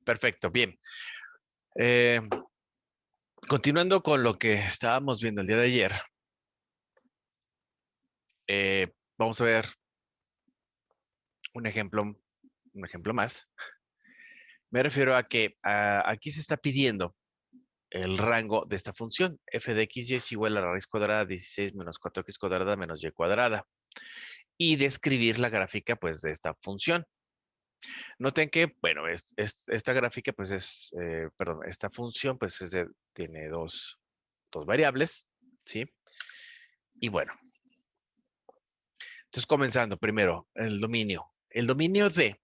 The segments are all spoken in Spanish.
Perfecto, bien. Eh, Continuando con lo que estábamos viendo el día de ayer, vamos a ver un ejemplo, un ejemplo más. Me refiero a que aquí se está pidiendo el rango de esta función. F de x y es igual a la raíz cuadrada de 16 menos 4x cuadrada menos y cuadrada. Y describir la gráfica, pues, de esta función. Noten que, bueno, esta gráfica, pues, perdón, esta función, pues, tiene dos variables, ¿sí? Y bueno, entonces comenzando primero, el dominio. El dominio D,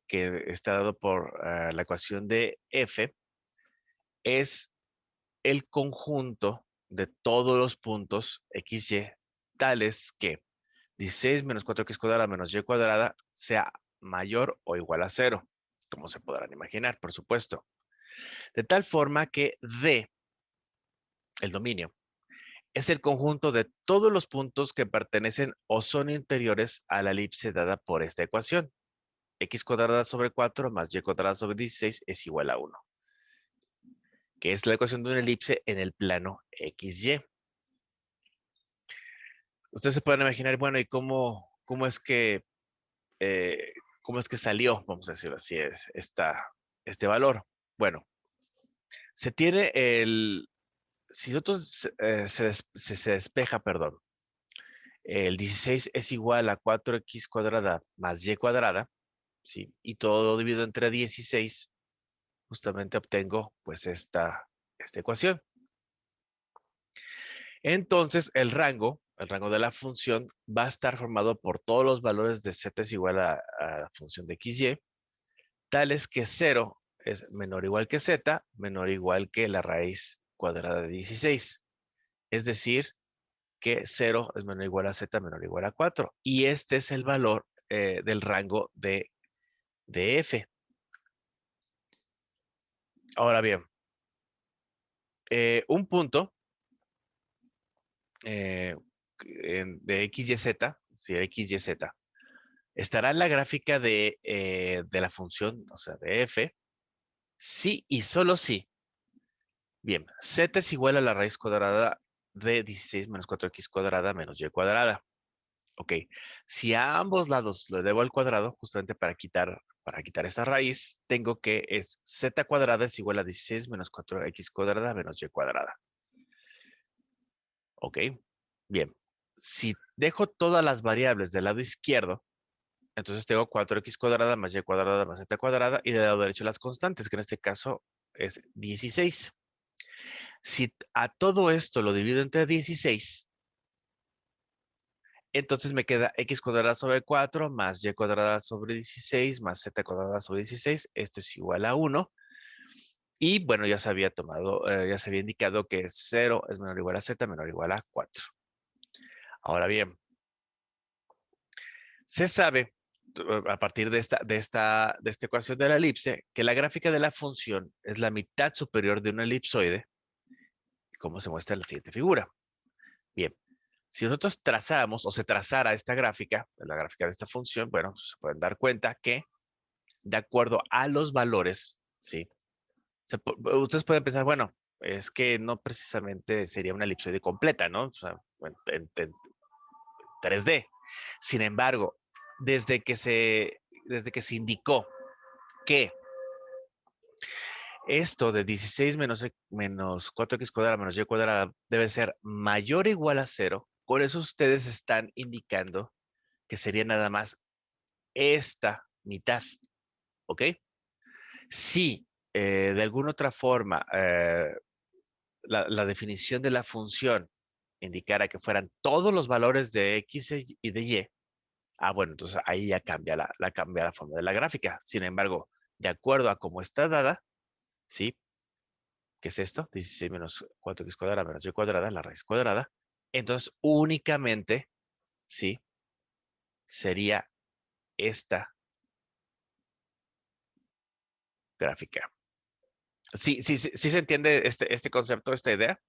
que está dado por la ecuación de F, es el conjunto de todos los puntos x, y, tales que 16 menos 4x cuadrada menos y cuadrada sea mayor o igual a cero, como se podrán imaginar, por supuesto. De tal forma que D, el dominio, es el conjunto de todos los puntos que pertenecen o son interiores a la elipse dada por esta ecuación. X cuadrada sobre 4 más y cuadrada sobre 16 es igual a 1, que es la ecuación de una elipse en el plano XY. Ustedes se pueden imaginar, bueno, ¿y eh, cómo es que salió, vamos a decirlo así, este valor? Bueno, se tiene si nosotros se despeja, perdón, el 16 es igual a 4x cuadrada más y cuadrada, ¿sí? Y todo dividido entre 16, justamente obtengo, pues, esta ecuación. Entonces, el rango de la función va a estar formado por todos los valores de z es igual a la función de xy, tales que 0 es menor o igual que z, menor o igual que la raíz cuadrada de 16. Es decir, que 0 es menor o igual a z, menor o igual a 4. Y este es el valor del rango de f. Ahora bien, un punto eh, de x, y, z, si x, y, z, estará en la gráfica de la función, o sea, de f, sí y solo sí. Bien, z es igual a la raíz cuadrada de 16 menos 4x cuadrada menos y cuadrada. Ok, si a ambos lados lo debo al cuadrado, justamente para quitar esta raíz, tengo que es z cuadrada es igual a 16 menos 4x cuadrada menos y cuadrada. Ok, bien. Si dejo todas las variables del lado izquierdo, entonces tengo 4x cuadrada más y cuadrada más z cuadrada y del lado derecho las constantes, que en este caso es 16. Si a todo esto lo divido entre 16, entonces me queda x cuadrada sobre 4 más y cuadrada sobre 16 más z cuadrada sobre 16. Esto es igual a 1. Y bueno, ya se había indicado que 0 es menor o igual a z, menor o igual a 4. Ahora bien, se sabe a partir de esta ecuación de la elipse que la gráfica de la función es la mitad superior de una elipsoide, como se muestra en la siguiente figura. Bien, si nosotros trazáramos o se trazara esta gráfica, la gráfica de esta función, bueno, pues, se pueden dar cuenta que de acuerdo a los valores, ¿sí? Ustedes pueden pensar, bueno, es que no precisamente sería una elipsoide completa, ¿no? O sea, en 3D. Sin embargo, desde que se indicó que esto de 16 menos 4x cuadrada menos y cuadrada debe ser mayor o igual a cero, con eso ustedes están indicando que sería nada más esta mitad, ¿ok? Si de alguna otra forma la definición de la función indicara que fueran todos los valores de x y de y, bueno, entonces ahí ya cambia la forma de la gráfica. Sin embargo, de acuerdo a cómo está dada, ¿sí? ¿Qué es esto? 16 menos 4x cuadrada menos y cuadrada, la raíz cuadrada. Entonces, únicamente, ¿sí? Sería esta gráfica. Sí, sí, sí, sí se entiende este concepto, esta idea.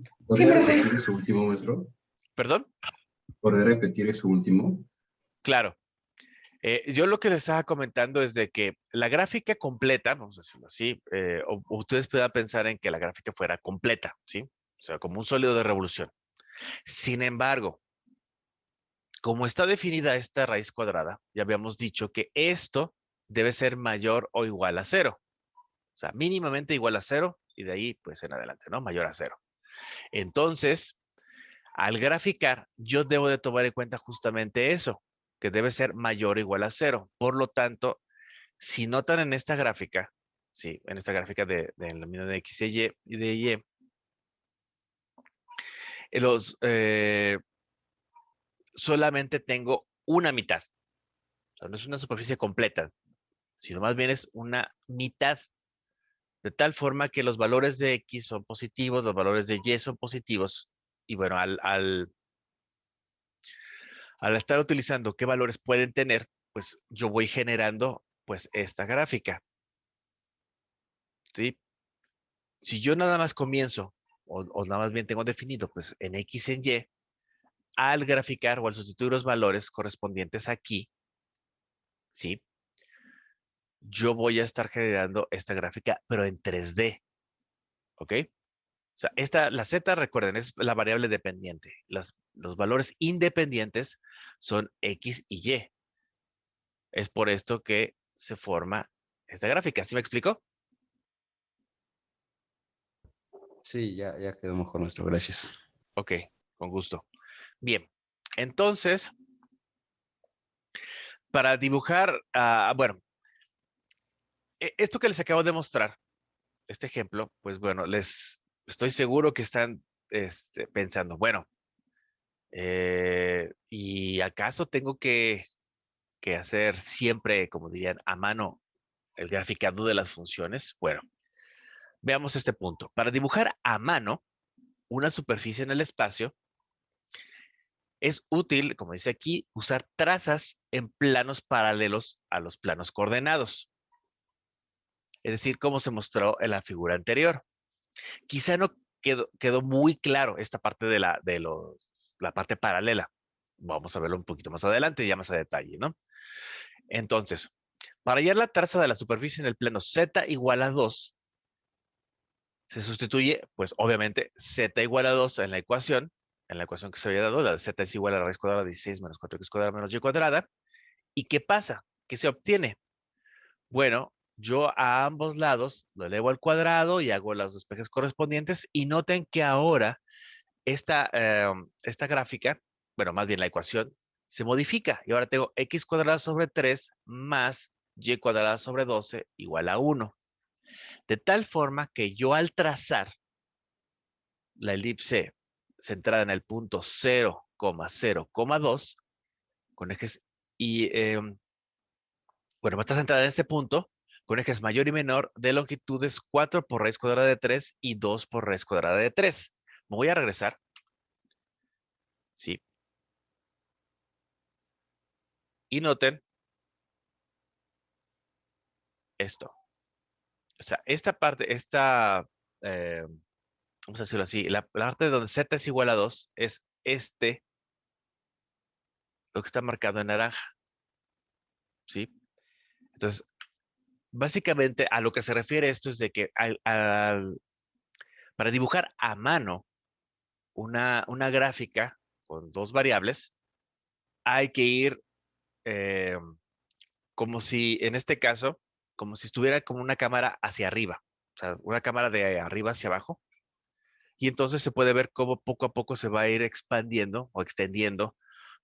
Sí, ¿Podría profe. repetir eso último, maestro? ¿Perdón? ¿Podría repetir eso último? Claro. Yo lo que les estaba comentando es de que la gráfica completa, vamos a decirlo así, o ustedes puedan pensar en que la gráfica fuera completa, ¿sí? O sea, como un sólido de revolución. Sin embargo, como está definida esta raíz cuadrada, ya habíamos dicho que esto debe ser mayor o igual a cero. O sea, mínimamente igual a cero y de ahí, pues en adelante, ¿no? Mayor a cero. Entonces, al graficar, yo debo de tomar en cuenta justamente eso, que debe ser mayor o igual a cero. Por lo tanto, si notan en esta gráfica, sí, en esta gráfica de la mina de X y de Y, los, solamente tengo una mitad. O sea, no es una superficie completa, sino más bien es una mitad. De tal forma que los valores de X son positivos, los valores de Y son positivos. Y bueno, al estar utilizando qué valores pueden tener, pues yo voy generando pues esta gráfica, ¿sí? Si yo nada más comienzo, o nada más bien tengo definido, pues en X en Y, al graficar o al sustituir los valores correspondientes aquí, ¿sí? Yo voy a estar generando esta gráfica, pero en 3D, ¿ok? O sea, la Z, recuerden, es la variable dependiente. Los valores independientes son X y Y. Es por esto que se forma esta gráfica. ¿Sí me explico? Sí, ya quedó mejor, maestro. Gracias. Ok, con gusto. Bien, entonces, para dibujar, bueno, esto que les acabo de mostrar, este ejemplo, pues bueno, les estoy seguro que están pensando, bueno, ¿y acaso tengo que hacer siempre, como dirían, a mano el graficado de las funciones? Bueno, veamos este punto. Para dibujar a mano una superficie en el espacio, es útil, como dice aquí, usar trazas en planos paralelos a los planos coordenados. Es decir, como se mostró en la figura anterior. Quizá no quedó muy claro esta parte la parte paralela. Vamos a verlo un poquito más adelante, ya más a detalle, ¿no? Entonces, para hallar la traza de la superficie en el plano z igual a 2, se sustituye, pues obviamente, z igual a 2 en la ecuación que se había dado, la de z es igual a la raíz cuadrada de 16 menos 4x cuadrada menos y cuadrada. ¿Y qué pasa? ¿Qué se obtiene? Bueno, yo a ambos lados lo elevo al cuadrado y hago los despejes correspondientes y noten que ahora esta gráfica, bueno, más bien la ecuación, se modifica y ahora tengo x cuadrada sobre 3 más y cuadrada sobre 12 igual a 1. De tal forma que yo al trazar la elipse centrada en el punto 0,0,2 con ejes y, bueno, va a estar centrada en este punto con ejes mayor y menor de longitudes 4 por raíz cuadrada de 3 y 2 por raíz cuadrada de 3. Me voy a regresar. Sí. Y noten esto. O sea, esta parte, vamos a decirlo así, la parte donde z es igual a 2 es lo que está marcado en naranja. ¿Sí? Entonces, básicamente a lo que se refiere esto es de que para dibujar a mano una gráfica con dos variables, hay que ir eh, como si, en este caso, como si estuviera como una cámara hacia arriba, o sea, una cámara de arriba hacia abajo. Y entonces se puede ver cómo poco a poco se va a ir expandiendo o extendiendo,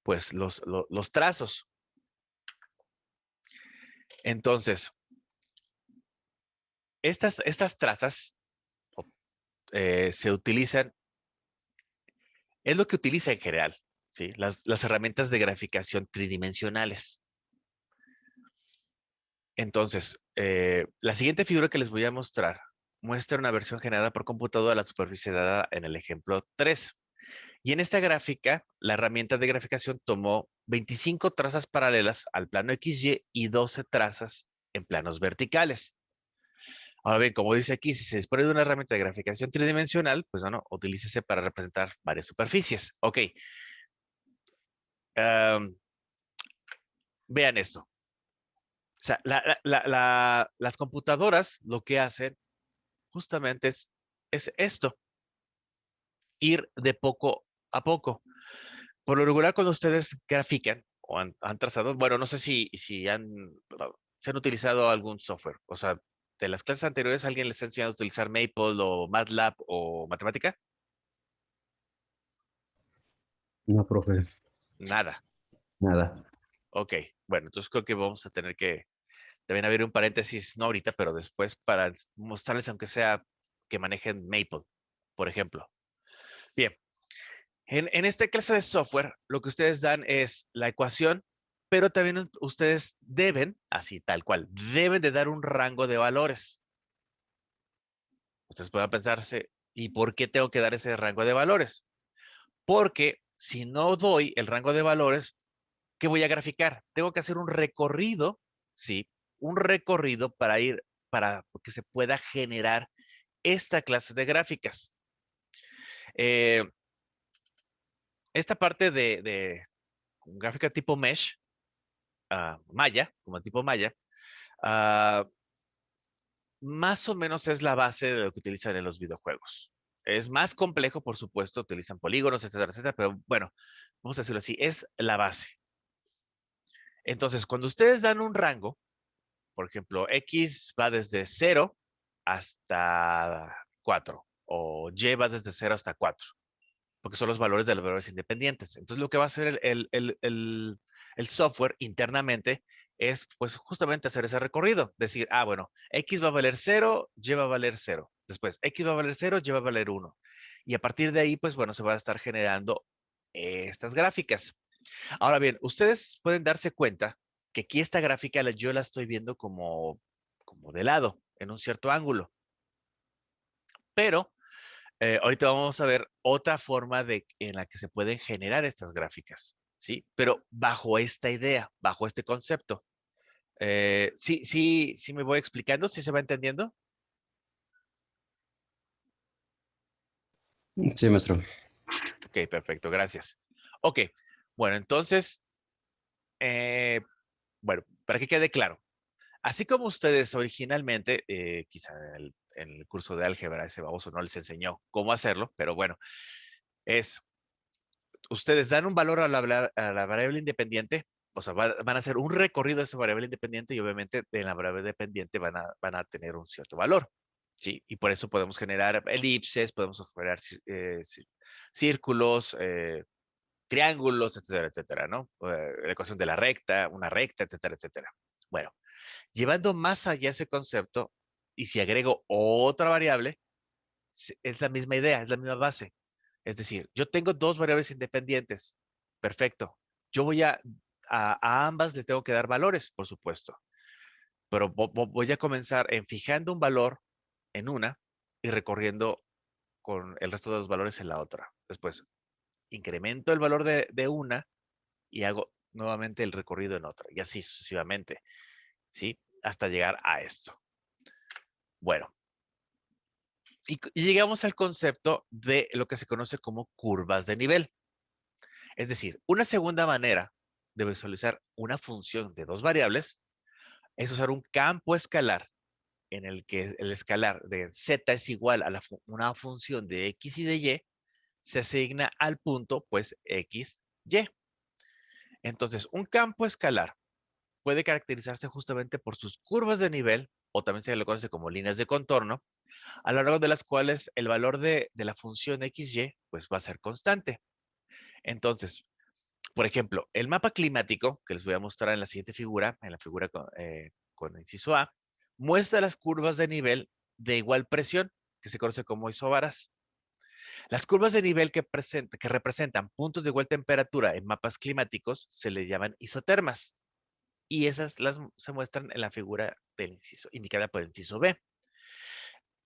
pues, los trazos. Entonces, estas trazas se utilizan, es lo que utiliza en general, ¿sí? Las herramientas de graficación tridimensionales. Entonces, la siguiente figura que les voy a mostrar muestra una versión generada por computadora de la superficie dada en el ejemplo 3. Y en esta gráfica, la herramienta de graficación tomó 25 trazas paralelas al plano XY y 12 trazas en planos verticales. Ahora bien, como dice aquí, si se dispone de una herramienta de graficación tridimensional, pues no, utilícese para representar varias superficies. Ok. Am, vean esto. O sea, las computadoras lo que hacen justamente es esto, ir de poco a poco. Por lo regular, cuando ustedes grafican o han trazado, bueno, no sé si se han utilizado algún software. O sea, de las clases anteriores, ¿alguien les ha enseñado a utilizar Maple o MATLAB o matemática? No, profe, Nada. nada. Ok. Bueno, entonces creo que vamos a tener que también abrir un paréntesis, no ahorita, pero después para mostrarles, aunque sea que manejen Maple, por ejemplo. Bien. En esta clase de software, lo que ustedes dan es la ecuación, pero también ustedes deben, así tal cual, deben de dar un rango de valores. Ustedes pueden pensarse, ¿y por qué tengo que dar ese rango de valores? Porque si no doy el rango de valores, ¿qué voy a graficar? Tengo que hacer un recorrido, ¿sí? Un recorrido para que se pueda generar esta clase de gráficas. Eh, esta parte de gráfica tipo mesh, Maya, como tipo Maya, ah, más o menos es la base de lo que utilizan en los videojuegos. Es más complejo, por supuesto, utilizan polígonos, etcétera, etcétera, pero bueno, vamos a decirlo así, es la base. Entonces, cuando ustedes dan un rango, por ejemplo, X va desde 0 hasta 4, o Y va desde 0 hasta 4, porque son los valores de los valores independientes. Entonces, lo que va a hacer el software internamente es, pues, justamente hacer ese recorrido. Decir, bueno, X va a valer 0, Y va a valer 0. Después, X va a valer 0, Y va a valer 1. Y a partir de ahí, pues, bueno, se van a estar generando estas gráficas. Ahora bien, ustedes pueden darse cuenta que aquí esta gráfica yo la estoy viendo como de lado, en un cierto ángulo. Pero ahorita vamos a ver otra forma en la que se pueden generar estas gráficas, ¿sí? Pero bajo esta idea, bajo este concepto. Sí me voy explicando, sí se va entendiendo. Sí, maestro. Ok, perfecto, gracias. Ok, bueno, entonces, eh, bueno, para que quede claro, así como ustedes originalmente, quizá en el curso de álgebra, ese baboso no les enseñó cómo hacerlo, pero bueno, es ustedes dan un valor a la variable independiente, o sea, van a hacer un recorrido de esa variable independiente y obviamente en la variable independiente van a tener un cierto valor, ¿sí? Y por eso podemos generar elipses, podemos generar círculos, triángulos, etcétera, etcétera, ¿no? La ecuación de la recta, una recta, etcétera, etcétera. Bueno, llevando más allá ese concepto, y si agrego otra variable, es la misma idea, es la misma base. Es decir, yo tengo dos variables independientes. Perfecto. Yo a ambas le tengo que dar valores, por supuesto. Pero voy a comenzar en fijando un valor en una y recorriendo con el resto de los valores en la otra. Después, incremento el valor de una y hago nuevamente el recorrido en otra. Y así sucesivamente, ¿sí? Hasta llegar a esto. Bueno, y llegamos al concepto de lo que se conoce como curvas de nivel. Es decir, una segunda manera de visualizar una función de dos variables es usar un campo escalar en el que el escalar de z es igual a una función de x y de y, se asigna al punto, pues, x, y. Entonces, un campo escalar puede caracterizarse justamente por sus curvas de nivel, o también se le conoce como líneas de contorno, a lo largo de las cuales el valor de la función xy pues va a ser constante. Entonces, por ejemplo, el mapa climático, que les voy a mostrar en la siguiente figura, en la figura con inciso A, muestra las curvas de nivel de igual presión, que se conoce como isobaras. Las curvas de nivel que representan puntos de igual temperatura en mapas climáticos se les llaman isotermas. Y esas se muestran en la figura del inciso, indicada por el inciso B.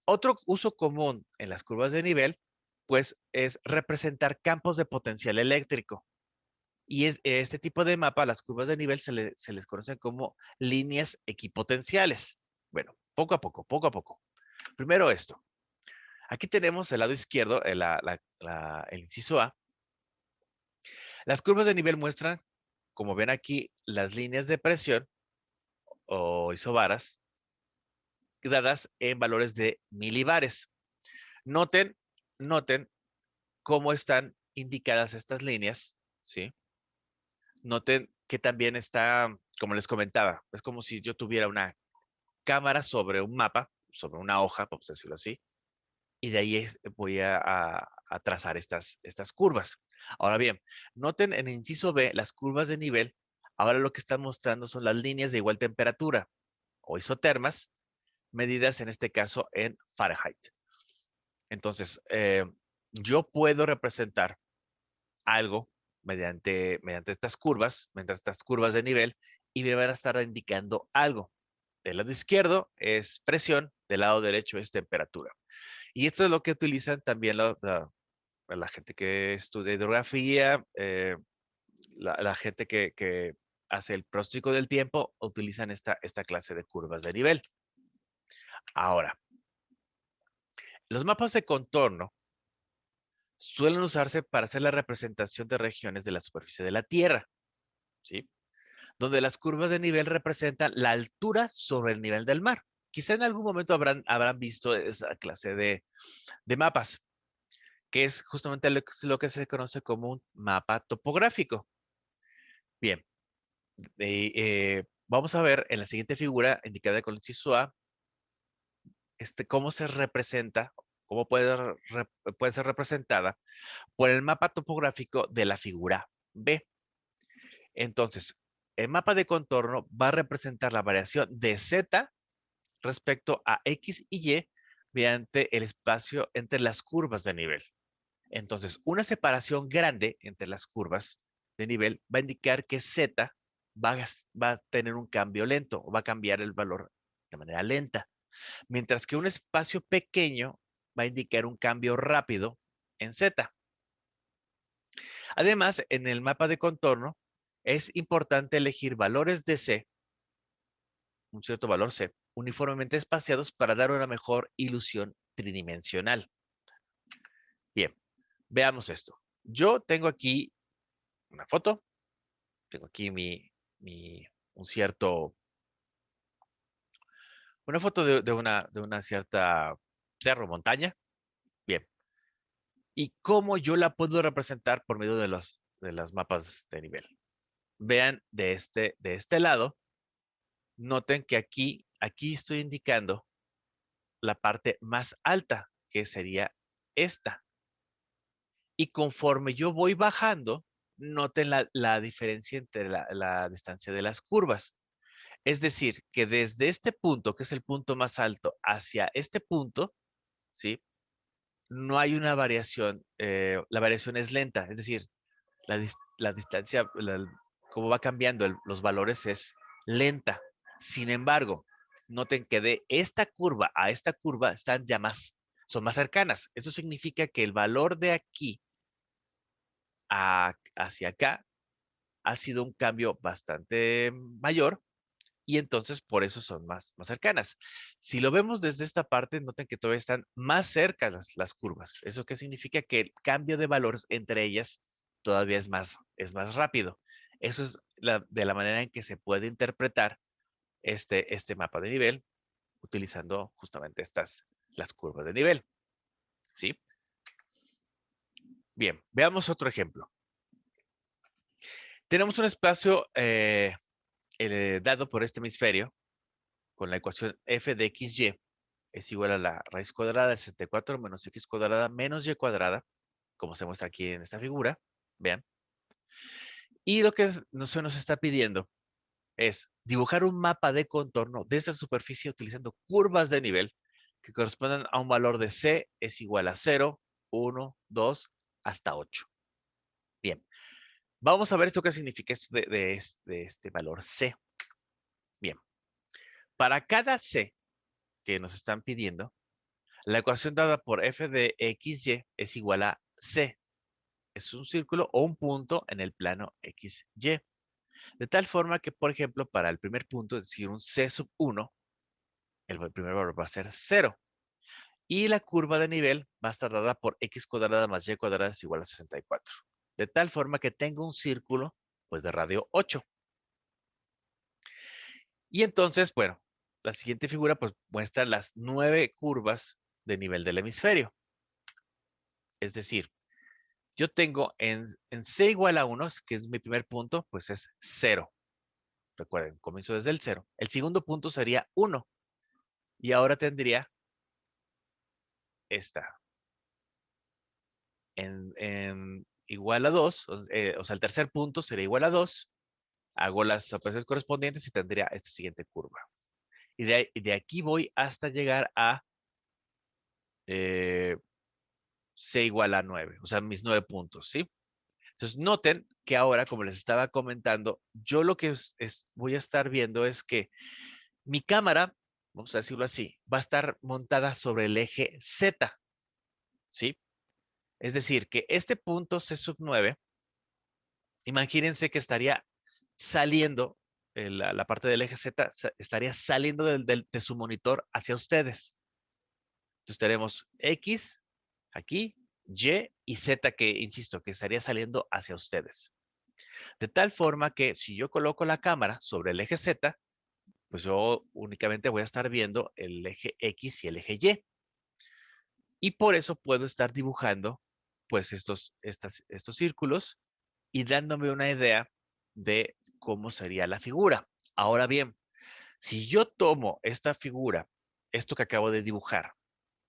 Otro uso común en las curvas de nivel, pues, es representar campos de potencial eléctrico. Y este tipo de mapa, las curvas de nivel, se les conocen como líneas equipotenciales. Bueno, poco a poco, poco a poco. Primero esto. Aquí tenemos el lado izquierdo, el inciso A. Las curvas de nivel muestran, como ven aquí, las líneas de presión o isobaras dadas en valores de milibares. Noten, noten cómo están indicadas estas líneas, ¿sí? Noten que también está, como les comentaba, es como si yo tuviera una cámara sobre un mapa, sobre una hoja, vamos a decirlo así, y de ahí voy a trazar estas curvas. Ahora bien, noten en el inciso B las curvas de nivel. Ahora lo que están mostrando son las líneas de igual temperatura o isotermas, medidas en este caso en Fahrenheit. Entonces, yo puedo representar algo mediante estas curvas, mediante estas curvas de nivel, y me van a estar indicando algo. Del lado izquierdo es presión, del lado derecho es temperatura. Y esto es lo que utilizan también la gente que estudia hidrografía, la gente que hace el pronóstico del tiempo, utilizan esta clase de curvas de nivel. Ahora, los mapas de contorno suelen usarse para hacer la representación de regiones de la superficie de la Tierra, ¿sí? Donde las curvas de nivel representan la altura sobre el nivel del mar. Quizá en algún momento habrán visto esa clase de mapas, que es justamente lo que se conoce como un mapa topográfico. Bien, vamos a ver en la siguiente figura indicada con el inciso A, cómo se representa, cómo puede ser representada por el mapa topográfico de la figura B. Entonces, el mapa de contorno va a representar la variación de Z respecto a X y Y mediante el espacio entre las curvas de nivel. Entonces, una separación grande entre las curvas de nivel va a indicar que Z va a tener un cambio lento, o va a cambiar el valor de manera lenta, mientras que un espacio pequeño va a indicar un cambio rápido en Z. Además, en el mapa de contorno es importante elegir valores de C, un cierto valor C, uniformemente espaciados para dar una mejor ilusión tridimensional. Bien, veamos esto. Yo tengo aquí una foto, tengo aquí un cierto, una foto de una cierta cerro, montaña. Bien. ¿Y cómo yo la puedo representar por medio de los mapas de nivel? Vean de este lado, noten que aquí estoy indicando la parte más alta, que sería esta. Y conforme yo voy bajando, noten la diferencia entre la distancia de las curvas. Es decir, que desde este punto, que es el punto más alto, hacia este punto, ¿sí? No hay una variación, la variación es lenta, es decir, la distancia, cómo va cambiando los valores es lenta. Sin embargo, noten que de esta curva a esta curva están ya son más cercanas. Eso significa que el valor de aquí hacia acá ha sido un cambio bastante mayor y entonces por eso son más cercanas. Si lo vemos desde esta parte, noten que todavía están más cerca las curvas. ¿Eso qué significa? Que el cambio de valores entre ellas todavía es más rápido. Eso es de la manera en que se puede interpretar este mapa de nivel utilizando justamente las curvas de nivel. ¿Sí? Bien, veamos otro ejemplo. Tenemos un espacio dado por este hemisferio con la ecuación f de xy es igual a la raíz cuadrada de 64 menos x cuadrada menos y cuadrada, como se muestra aquí en esta figura. Vean. Y lo que se nos está pidiendo es dibujar un mapa de contorno de esa superficie utilizando curvas de nivel que correspondan a un valor de c es igual a 0, 1, 2, hasta 8. Bien. Vamos a ver esto qué significa esto de este valor c. Bien. Para cada c que nos están pidiendo, la ecuación dada por f de xy es igual a c. Es un círculo o un punto en el plano xy. De tal forma que, por ejemplo, para el primer punto, es decir, un c sub 1, el primer valor va a ser 0. Y la curva de nivel va a estar dada por x cuadrada más y cuadrada es igual a 64. De tal forma que tengo un círculo, pues, de radio 8. Y entonces, bueno, la siguiente figura, pues, muestra las 9 curvas de nivel del hemisferio. Es decir, yo tengo en c igual a 1, que es mi primer punto, pues es 0. Recuerden, comienzo desde el 0. El segundo punto sería 1. Y ahora tendría esta. En igual a 2, o sea, el tercer punto sería igual a 2. Hago las operaciones correspondientes y tendría esta siguiente curva. Y de aquí voy hasta llegar a c igual a 9, o sea, mis 9 puntos, ¿sí? Entonces, noten que ahora, como les estaba comentando, yo lo que voy a estar viendo es que mi cámara, vamos a decirlo así, va a estar montada sobre el eje Z, ¿sí? Es decir, que este punto C sub 9, imagínense que estaría saliendo, la parte del eje Z estaría saliendo de su monitor hacia ustedes. Entonces tenemos X aquí, Y Z que, insisto, que estaría saliendo hacia ustedes. De tal forma que si yo coloco la cámara sobre el eje Z, pues yo únicamente voy a estar viendo el eje X y el eje Y. Y por eso puedo estar dibujando pues estos círculos y dándome una idea de cómo sería la figura. Ahora bien, si yo tomo esta figura, esto que acabo de dibujar,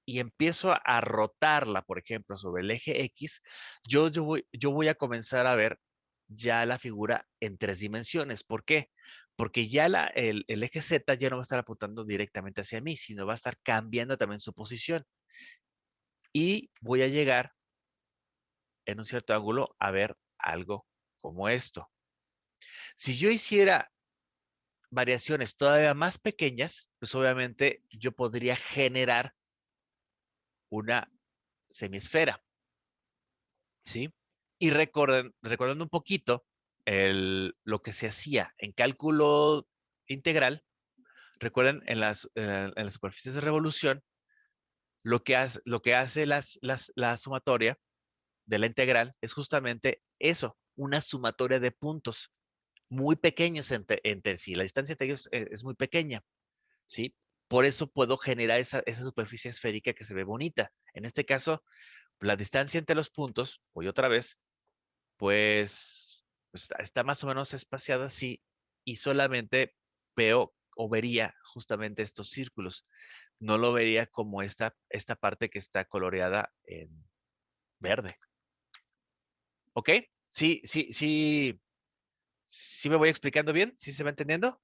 y empiezo a rotarla, por ejemplo, sobre el eje X, yo voy a comenzar a ver ya la figura en 3 dimensiones. ¿Por qué? Porque ya el eje Z ya no va a estar apuntando directamente hacia mí, sino va a estar cambiando también su posición. Y voy a llegar en un cierto ángulo a ver algo como esto. Si yo hiciera variaciones todavía más pequeñas, pues obviamente yo podría generar una semisfera, ¿sí? Y recordando un poquito lo que se hacía en cálculo integral, recuerden en las superficies de revolución, lo que hace la sumatoria de la integral es justamente eso, una sumatoria de puntos muy pequeños entre sí. La distancia entre ellos es muy pequeña, ¿sí? Por eso puedo generar esa superficie esférica que se ve bonita. En este caso, la distancia entre los puntos, voy otra vez, pues está más o menos espaciada así y solamente veo o vería justamente estos círculos. No lo vería como esta parte que está coloreada en verde. ¿Ok? Sí, sí, sí, sí me voy explicando bien, ¿sí se va entendiendo?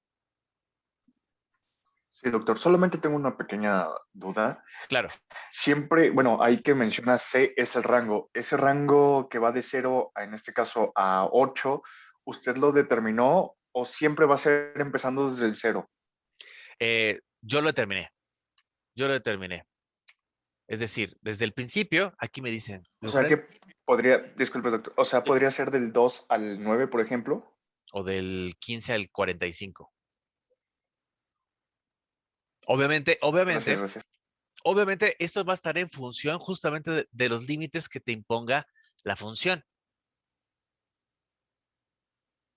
Sí, doctor, solamente tengo una pequeña duda. Claro. Siempre, bueno, ahí que menciona C es el rango. Ese rango que va de 0, en este caso, a 8, ¿usted lo determinó o siempre va a ser empezando desde el 0? Yo lo determiné. Yo lo determiné. Es decir, desde el principio, aquí me dicen, O sea que podría, disculpe, doctor, o sea, Sí. podría ser del 2 al 9, por ejemplo. O del 15 al 45. Obviamente, Gracias, obviamente, gracias. obviamente, esto va a estar en función justamente de los límites que te imponga la función.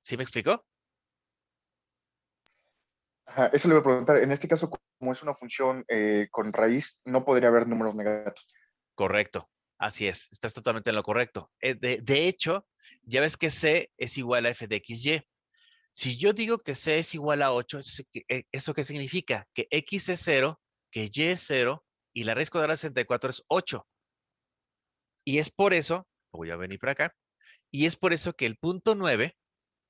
¿Sí me explicó? Ajá, eso le voy a preguntar. En este caso, como es una función con raíz, no podría haber números negativos. Correcto. Así es. Estás totalmente en lo correcto. De hecho, ya ves que C es igual a f de xy. Si yo digo que C es igual a 8, ¿eso qué significa? Que X es 0, que Y es 0 y la raíz cuadrada de 64 es 8. Y es por eso, voy a venir para acá, y es por eso que el punto 9,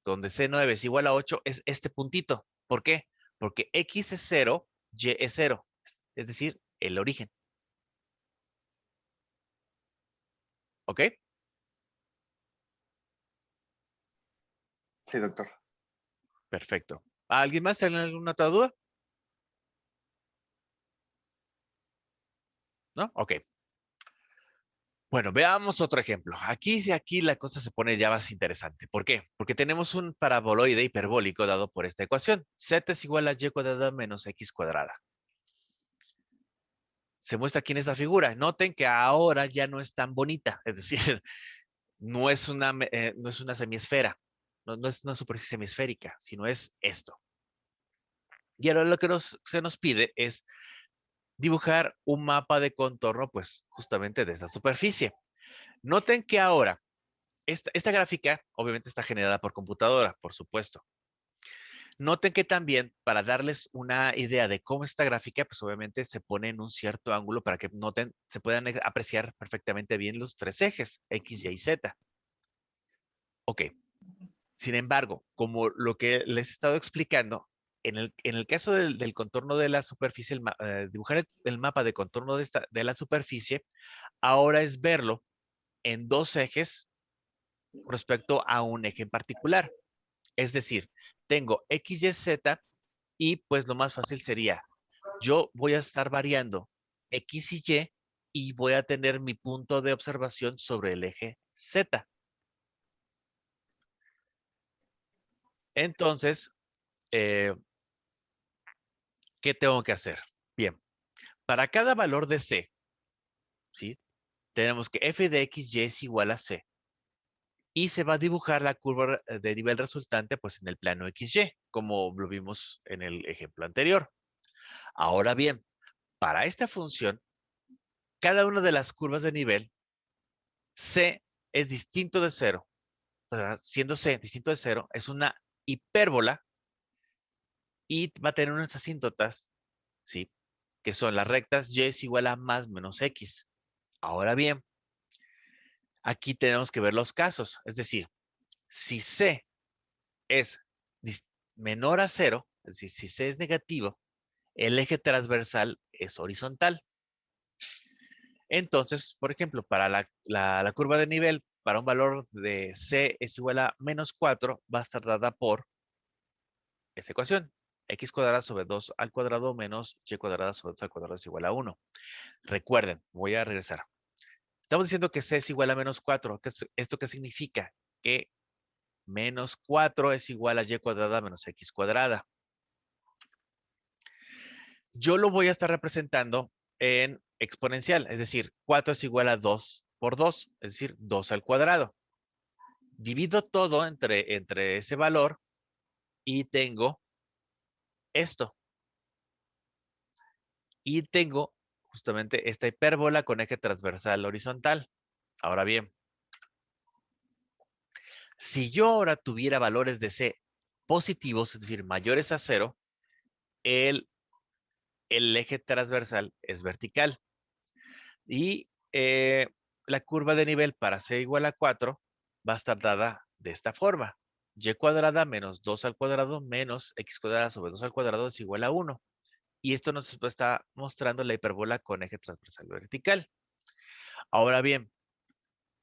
donde C9 es igual a 8, es este puntito. ¿Por qué? Porque X es 0, Y es 0. Es decir, el origen. ¿Ok? Sí, doctor. Perfecto. ¿Alguien más tiene alguna otra duda? ¿No? Ok. Bueno, veamos otro ejemplo. Aquí la cosa se pone ya más interesante. ¿Por qué? Porque tenemos un paraboloide hiperbólico dado por esta ecuación. Z es igual a y cuadrada menos x cuadrada. se muestra aquí en esta figura. Noten que ahora ya no es tan bonita, es decir, no es una semiesfera, no es una superficie semisférica, sino es esto. Y ahora lo que se nos pide es dibujar un mapa de contorno, pues justamente de esta superficie. Noten que ahora, esta gráfica obviamente está generada por computadora, por supuesto. Noten que también, para darles una idea de cómo esta gráfica, pues obviamente se pone en un cierto ángulo para que noten, se puedan apreciar perfectamente bien los tres ejes, X, Y y Z. Ok. Sin embargo, como lo que les he estado explicando, en el caso del contorno de la superficie, dibujar el mapa de contorno de la superficie, ahora es verlo en dos ejes respecto a un eje en particular. Es decir, tengo X, Y, Z y pues lo más fácil sería, yo voy a estar variando X y Y voy a tener mi punto de observación sobre el eje Z. Entonces, ¿qué tengo que hacer? Bien, para cada valor de C, ¿sí? Tenemos que f de x y es igual a C. Y se va a dibujar la curva de nivel resultante pues en el plano XY, como lo vimos en el ejemplo anterior. Ahora bien, para esta función, cada una de las curvas de nivel, C es distinto de 0. O sea, siendo C distinto de 0, es una hipérbola y va a tener unas asíntotas, ¿sí? Que son las rectas y es igual a más menos X. Ahora bien, aquí tenemos que ver los casos. Es decir, si C es menor a 0, es decir, si C es negativo, el eje transversal es horizontal. Entonces, por ejemplo, para la curva de nivel, para un valor de C es igual a menos 4, va a estar dada por esta ecuación. X cuadrada sobre 2 al cuadrado menos Y cuadrada sobre 2 al cuadrado es igual a 1. Recuerden, voy a regresar. Estamos diciendo que C es igual a menos 4. ¿Esto qué significa? Que menos 4 es igual a Y cuadrada menos X cuadrada. Yo lo voy a estar representando en exponencial, es decir, 4 es igual a 2 por 2, es decir, 2 al cuadrado. Divido todo entre ese valor y tengo esto. Y tengo justamente esta hipérbola con eje transversal horizontal. Ahora bien, si yo ahora tuviera valores de C positivos, es decir, mayores a 0, el eje transversal es vertical. Y la curva de nivel para C igual a 4 va a estar dada de esta forma. Y cuadrada menos 2 al cuadrado menos X cuadrada sobre 2 al cuadrado es igual a 1. Y esto nos está mostrando la hipérbola con eje transversal vertical. Ahora bien,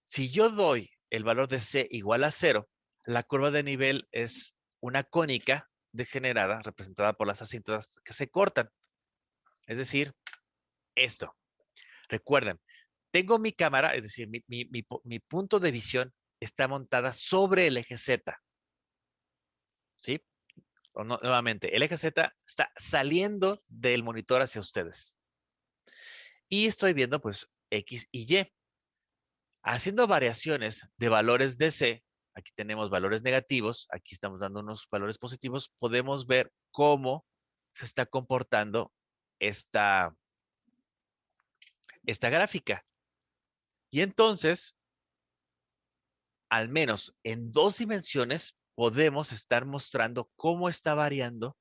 si yo doy el valor de C igual a 0, la curva de nivel es una cónica degenerada representada por las asíntotas que se cortan. Es decir, esto. Recuerden, tengo mi cámara, es decir, mi punto de visión está montada sobre el eje Z. ¿Sí? Nuevamente, el eje Z está saliendo del monitor hacia ustedes. Y estoy viendo pues X y Y. Haciendo variaciones de valores de C, aquí tenemos valores negativos, aquí estamos dando unos valores positivos, podemos ver cómo se está comportando esta gráfica. Y entonces, al menos en 2 dimensiones, podemos estar mostrando cómo está variando.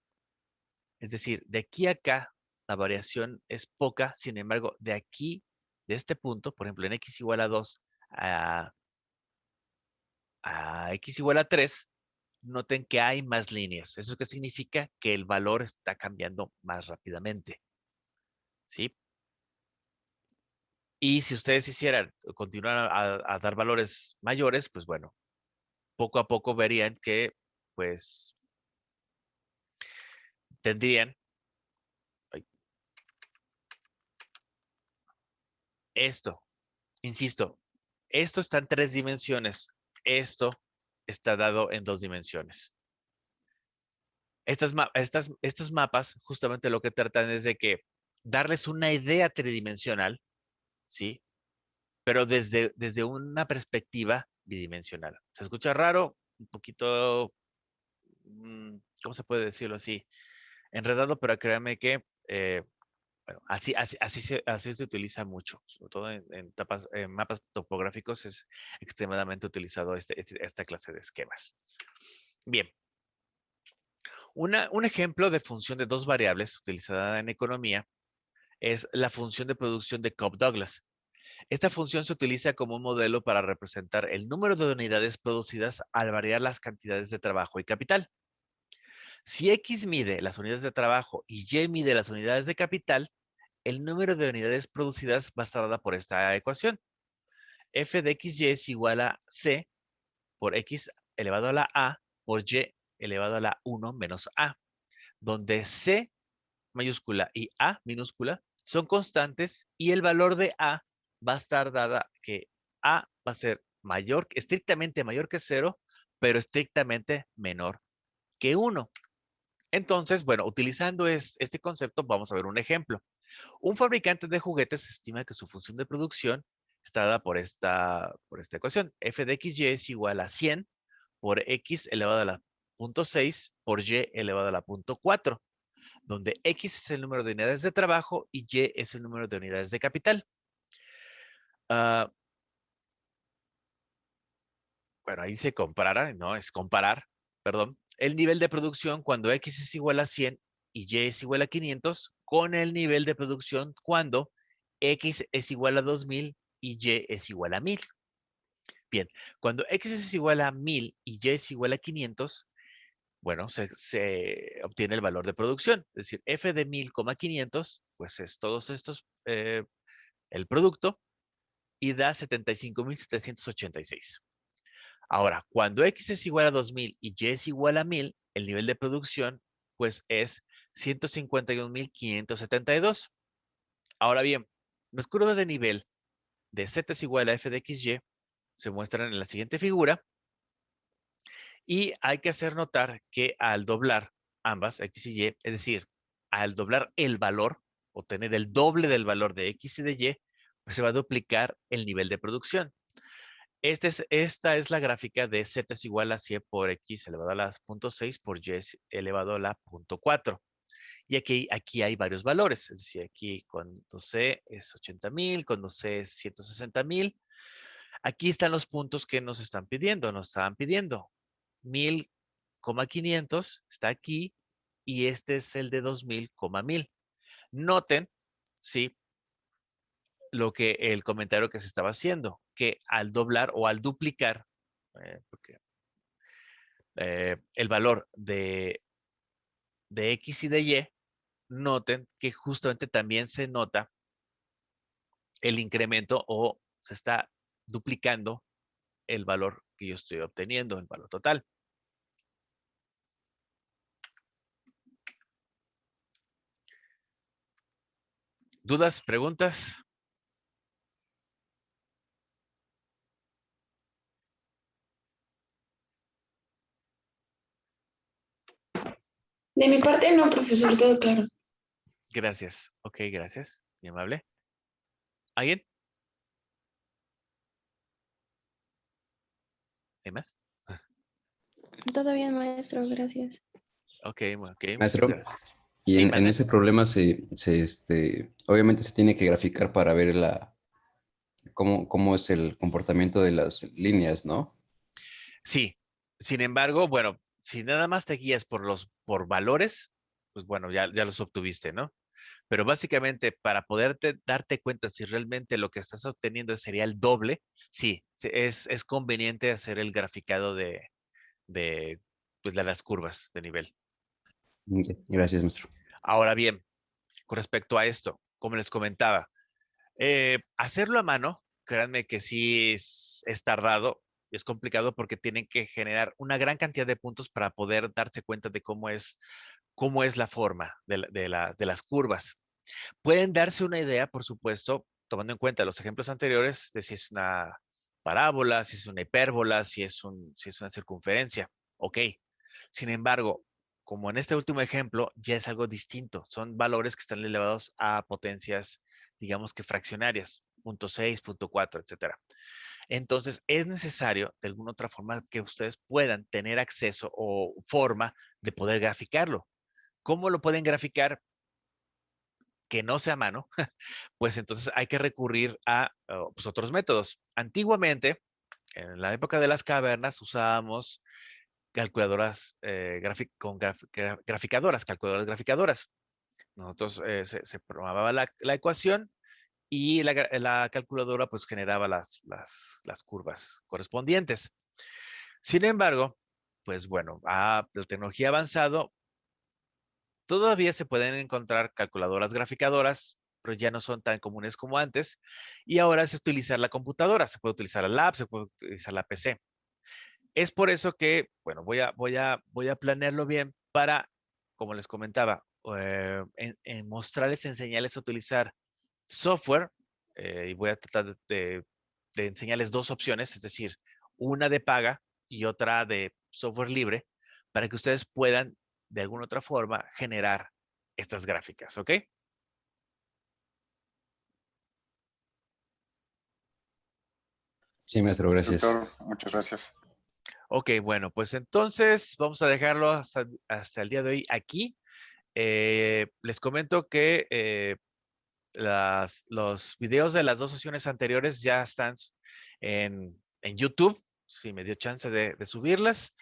Es decir, de aquí a acá, la variación es poca. Sin embargo, de aquí, de este punto, por ejemplo, en X igual a 2 a X igual a 3, noten que hay más líneas. ¿Eso qué significa? Que el valor está cambiando más rápidamente. ¿Sí? Y si ustedes hicieran, continuar a dar valores mayores, pues bueno, poco a poco verían que, pues, tendrían esto. Insisto, esto está en 3 dimensiones. Esto está dado en 2 dimensiones. Estos mapas justamente lo que tratan es de que darles una idea tridimensional, ¿sí? Pero desde una perspectiva bidimensional. ¿Se escucha raro? Un poquito, ¿cómo se puede decirlo así? Enredado, pero créanme que bueno, así se utiliza mucho, sobre todo en mapas topográficos es extremadamente utilizado esta clase de esquemas. Bien, un ejemplo de función de dos variables utilizada en economía es la función de producción de Cobb-Douglas. Esta función se utiliza como un modelo para representar el número de unidades producidas al variar las cantidades de trabajo y capital. Si X mide las unidades de trabajo y Y mide las unidades de capital, el número de unidades producidas va a estar dada por esta ecuación. F de XY es igual a C por X elevado a la A por Y elevado a la 1 menos A, donde C mayúscula y A minúscula son constantes y el valor de A va a estar dada que A va a ser mayor, estrictamente mayor que 0, pero estrictamente menor que 1. Entonces, bueno, utilizando este concepto, vamos a ver un ejemplo. Un fabricante de juguetes estima que su función de producción está dada por esta ecuación. F de XY es igual a 100 por X elevado a la 0.6 por Y elevado a la 0.4, donde X es el número de unidades de trabajo y Y es el número de unidades de capital. Bueno, ahí se compara, ¿no? Es comparar, perdón, el nivel de producción cuando X es igual a 100 y Y es igual a 500 con el nivel de producción cuando X es igual a 2000 y Y es igual a 1000. Bien, cuando X es igual a 1000 y Y es igual a 500, bueno, se obtiene el valor de producción. Es decir, F de 1000,500, pues es todos estos, el producto, y da 75,786. Ahora, cuando X es igual a 2000 y Y es igual a 1000, el nivel de producción, pues es 151,572. Ahora bien, las curvas de nivel de Z es igual a F de XY se muestran en la siguiente figura y hay que hacer notar que al doblar ambas, X y Y, es decir, al doblar el valor, obtener el doble del valor de X y de Y, pues se va a duplicar el nivel de producción. Esta es la gráfica de Z es igual a 100 por X elevado a la 0.6 por Y elevado a la 0.4. Y aquí hay varios valores. Es decir, aquí cuando C es 80,000, cuando C es 160,000. Aquí están los puntos que nos están pidiendo. Nos estaban pidiendo 1000,500 está aquí y este es el de 2000,1000. Noten, sí, lo que el comentario que se estaba haciendo, que al doblar o al duplicar, porque el valor de X y de Y, noten que justamente también se nota el incremento o se está duplicando el valor que yo estoy obteniendo, el valor total. ¿Dudas? ¿Preguntas? De mi parte, no, profesor, todo claro. Gracias. Ok, gracias. Muy amable. ¿Alguien? ¿Hay más? Todo bien, maestro, gracias. Ok, muchas Maestro, gracias. y Sí, en mande. ese problema obviamente se tiene que graficar para ver cómo es el comportamiento de las líneas, ¿no? Sí. Sin embargo, bueno, si nada más te guías por valores, pues bueno, ya los obtuviste, ¿no? Pero básicamente para darte cuenta si realmente lo que estás obteniendo sería el doble, sí, es conveniente hacer el graficado de, pues, de las curvas de nivel. Ok, gracias, maestro. Ahora bien, con respecto a esto, como les comentaba, hacerlo a mano, créanme que sí es tardado, es complicado porque tienen que generar una gran cantidad de puntos para poder darse cuenta de cómo es la forma de las curvas. Pueden darse una idea, por supuesto, tomando en cuenta los ejemplos anteriores de si es una parábola, si es una hipérbola, si es una circunferencia. Ok. Sin embargo, como en este último ejemplo, ya es algo distinto. Son valores que están elevados a potencias, digamos que fraccionarias, 0.6, 0.4, etcétera. Entonces, es necesario, de alguna otra forma, que ustedes puedan tener acceso o forma de poder graficarlo. ¿Cómo lo pueden graficar? Que no sea a mano, pues entonces hay que recurrir a pues otros métodos. Antiguamente, en la época de las cavernas, usábamos calculadoras graficadoras, calculadoras graficadoras. Nosotros se programaba la ecuación y la calculadora pues generaba las curvas correspondientes. Sin embargo, pues bueno, la tecnología ha avanzado. Todavía se pueden encontrar calculadoras graficadoras, pero ya no son tan comunes como antes. Y ahora es utilizar la computadora. Se puede utilizar la lab, se puede utilizar la PC. Es por eso que, bueno, voy a planearlo bien para, como les comentaba, en mostrarles, enseñarles a utilizar software y voy a tratar de enseñarles dos opciones, es decir, una de paga y otra de software libre, para que ustedes puedan de alguna otra forma generar estas gráficas, ¿ok? Sí, maestro, gracias. Doctor, muchas gracias. Ok, bueno, pues entonces vamos a dejarlo hasta el día de hoy aquí. Les comento que los videos de las dos sesiones anteriores ya están en YouTube, si me dio chance de subirlas.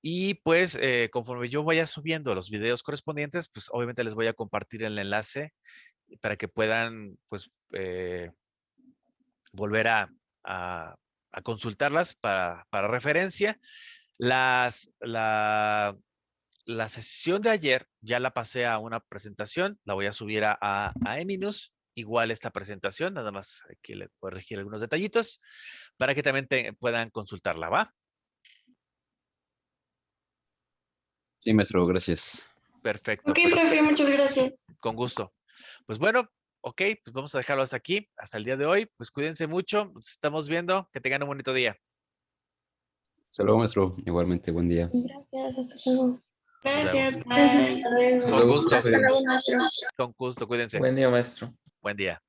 Y pues conforme yo vaya subiendo los videos correspondientes, pues obviamente les voy a compartir el enlace para que puedan pues volver a consultarlas para referencia. La sesión de ayer ya la pasé a una presentación, la voy a subir a Eminus, igual esta presentación, nada más aquí le puedo corregir algunos detallitos para que también puedan consultarla, ¿va? Sí, maestro, gracias. Perfecto. Ok, Pues, profe, muchas gracias. con gusto. Pues bueno, ok, pues vamos a dejarlo hasta aquí, hasta el día de hoy. Pues cuídense mucho, nos estamos viendo, que tengan un bonito día. Hasta luego, maestro. Igualmente, buen día. Gracias, hasta luego. Nos vemos. Gracias, bye. Hasta Con luego, gusto, profe. Hasta luego, maestro. con gusto, cuídense. Buen día, maestro. Buen día.